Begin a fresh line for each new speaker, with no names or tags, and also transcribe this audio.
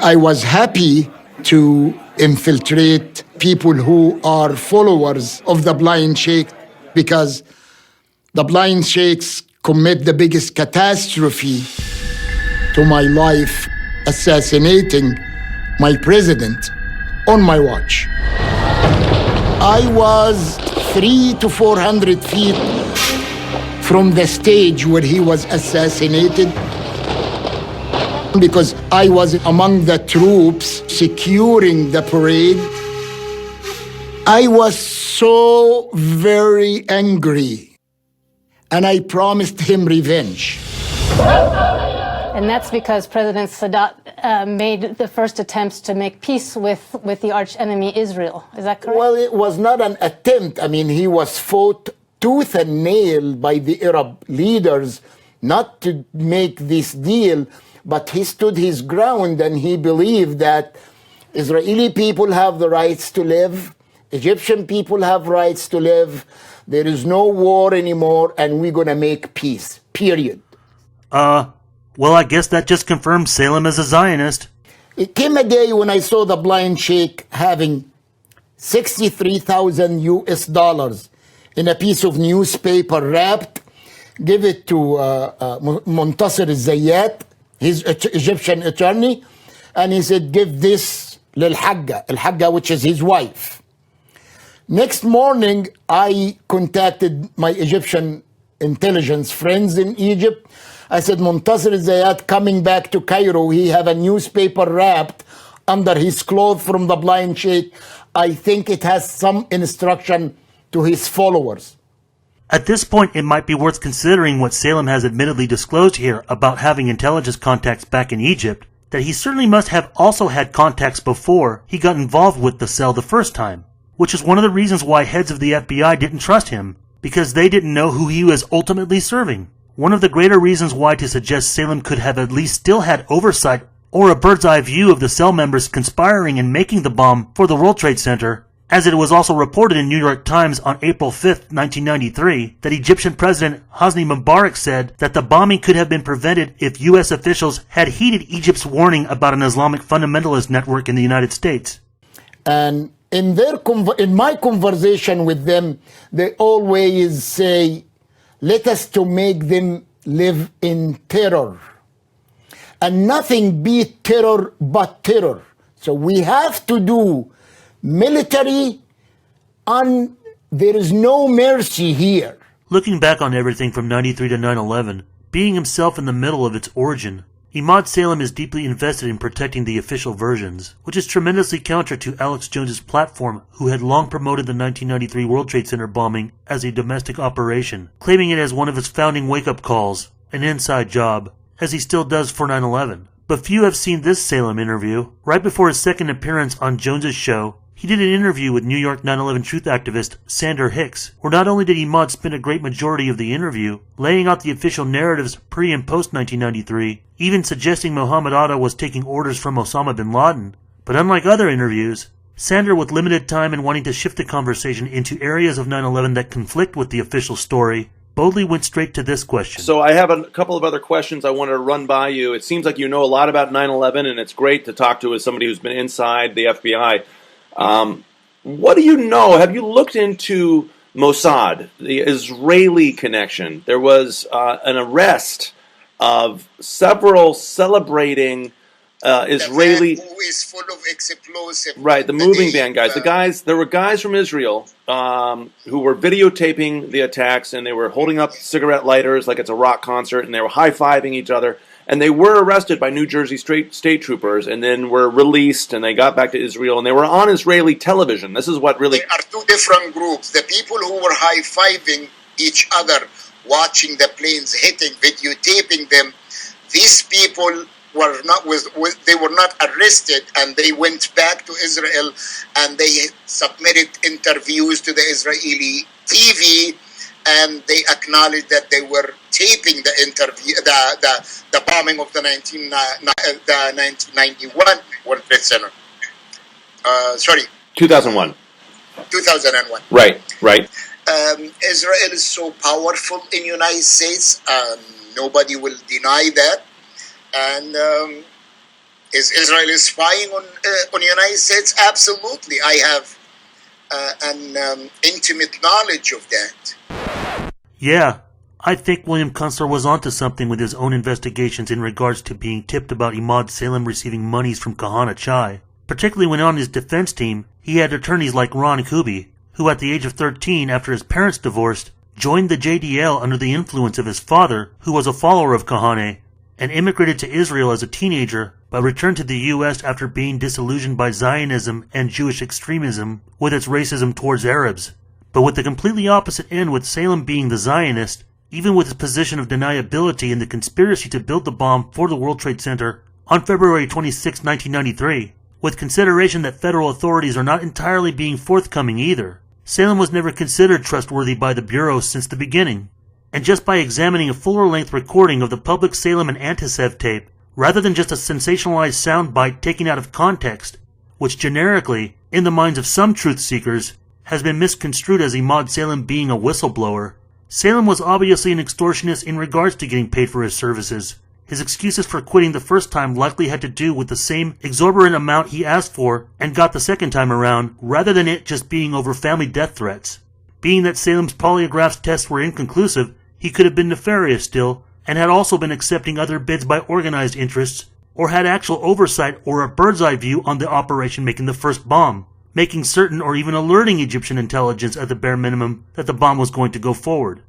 I was happy to infiltrate people who are followers of the blind sheikh because the blind sheikhs commit the biggest catastrophe to my life, assassinating my president on my watch. I was 300 to 400 feet from the stage where he was assassinated because I was among the troops securing the parade. I was so very angry, and I promised him revenge.
And that's because President Sadat made the first attempts to make peace with the arch enemy Israel. Is that correct?
Well, it was not an attempt. I mean, he was fought tooth and nail by the Arab leaders not to make this deal, but he stood his ground and he believed that Israeli people have the rights to live, Egyptian people have rights to live, there is no war anymore, and we're going to make peace, period.
Well, I guess that just confirms Salem as a Zionist.
It came a day when I saw the blind sheikh having 63,000 US dollars in a piece of newspaper wrapped, give it to Muntasir al-Zayyat, his Egyptian attorney, and he said, give this lil-Hagga, al-Hagga, which is his wife. Next morning, I contacted my Egyptian intelligence friends in Egypt. I said, Muntasir al-Zayyat coming back to Cairo, he have a newspaper wrapped under his clothes from the blind sheikh. I think it has some instruction to his followers.
At this point, it might be worth considering what Salem has admittedly disclosed here about having intelligence contacts back in Egypt, that he certainly must have also had contacts before he got involved with the cell the first time, which is one of the reasons why heads of the FBI didn't trust him, because they didn't know who he was ultimately serving. One of the greater reasons why to suggest Salem could have at least still had oversight or a bird's eye view of the cell members conspiring and making the bomb for the World Trade Center, as it was also reported in New York Times on April 5, 1993, that Egyptian President Hosni Mubarak said that the bombing could have been prevented if U.S. officials had heeded Egypt's warning about an Islamic fundamentalist network in the United States.
And in my conversation with them, they always say, let us to make them live in terror. And nothing beat terror but terror. So we have to do military, and there is no mercy here.
Looking back on everything from 93 to 9/11, being himself in the middle of its origin, Imad Salem is deeply invested in protecting the official versions, which is tremendously counter to Alex Jones's platform, who had long promoted the 1993 World Trade Center bombing as a domestic operation, claiming it as one of his founding wake-up calls, an inside job, as he still does for 9/11. But few have seen this Salem interview. Right before his second appearance on Jones's show, he did an interview with New York 9/11 truth activist Sander Hicks, where not only did Imad spend a great majority of the interview laying out the official narratives pre- and post-1993, even suggesting Mohammed Atta was taking orders from Osama bin Laden, but unlike other interviews, Sander, with limited time and wanting to shift the conversation into areas of 9/11 that conflict with the official story, boldly went straight to this question.
So I have a couple of other questions I want to run by you. It seems like you know a lot about 9/11, and it's great to talk to as somebody who's been inside the FBI. What do you know? Have you looked into Mossad, the Israeli connection? There was an arrest of several celebrating Israeli.
Who is full of explosive.
Right, the moving van guys. There were guys from Israel who were videotaping the attacks, and they were holding up cigarette lighters like it's a rock concert, and they were high-fiving each other. And they were arrested by New Jersey state troopers, and then were released, and they got back to Israel, and they were on Israeli television. This is what really...
There are two different groups. The people who were high-fiving each other, watching the planes hitting, videotaping them, these people were not arrested, and they went back to Israel, and they submitted interviews to the Israeli TV, and they acknowledged that they were taping the interview, the bombing of the 1991 World Trade Center.
2001.
2001.
Right.
Israel is so powerful in the United States. Nobody will deny that. And
Is Israel spying on the United States? Absolutely. I have an intimate knowledge of that.
Yeah, I think William Kunstler was onto something with his own investigations in regards to being tipped about Imad Salem receiving monies from Kahana Chai. Particularly when on his defense team, he had attorneys like Ron Kuby, who at the age of 13, after his parents divorced, joined the JDL under the influence of his father, who was a follower of Kahane, and immigrated to Israel as a teenager, but returned to the U.S. after being disillusioned by Zionism and Jewish extremism with its racism towards Arabs. But with the completely opposite end, with Salem being the Zionist, even with his position of deniability in the conspiracy to build the bomb for the World Trade Center on February 26, 1993, with consideration that federal authorities are not entirely being forthcoming either. Salem was never considered trustworthy by the Bureau since the beginning. And just by examining a fuller-length recording of the public Salem and Antisev tape, rather than just a sensationalized soundbite taken out of context, which generically, in the minds of some truth-seekers, has been misconstrued as Imad Salem being a whistleblower, Salem was obviously an extortionist in regards to getting paid for his services. His excuses for quitting the first time likely had to do with the same exorbitant amount he asked for and got the second time around, rather than it just being over family death threats. Being that Salem's polygraph tests were inconclusive, he could have been nefarious still, and had also been accepting other bids by organized interests, or had actual oversight or a bird's-eye view on the operation making the first bomb, making certain or even alerting Egyptian intelligence at the bare minimum that the bomb was going to go forward.